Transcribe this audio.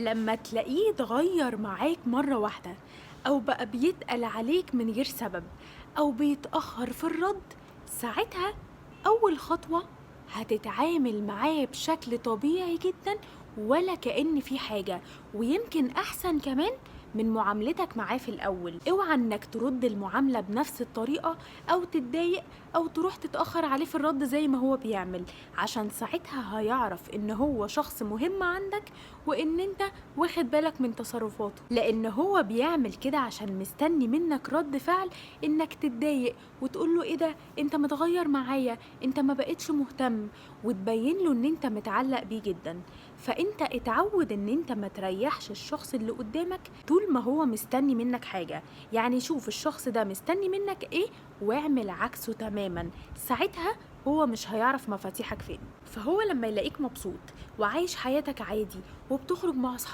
لما تلاقيه اتغير معاك مرة واحدة، أو بقى بيتقل عليك من غير سبب، أو بيتأخر في الرد، ساعتها أول خطوة هتتعامل معاه بشكل طبيعي جدا، ولا كأن في حاجة، ويمكن أحسن كمان من معاملتك معاه في الأول. اوعى انك ترد المعاملة بنفس الطريقة، أو تتضايق، أو تروح تتأخر عليه في الرد زي ما هو بيعمل، عشان ساعتها هيعرف ان هو شخص مهم عندك، وان انت واخد بالك من تصرفاته، لان هو بيعمل كده عشان مستني منك رد فعل، انك تتضايق وتقول له ايه ده، انت متغير معايا، انت ما بقتش مهتم، وتبين له ان انت متعلق بيه جدا. فانت اتعود ان انت ما تريحش الشخص اللي قدامك طول ما هو مستني منك حاجة. يعني شوف الشخص ده مستني منك ايه، واعمل عكسه تماما، ساعتها هو مش هيعرف مفاتيحك فين. فهو لما يلاقيك مبسوط وعايش حياتك عادي، وبتخرج مع أصحابك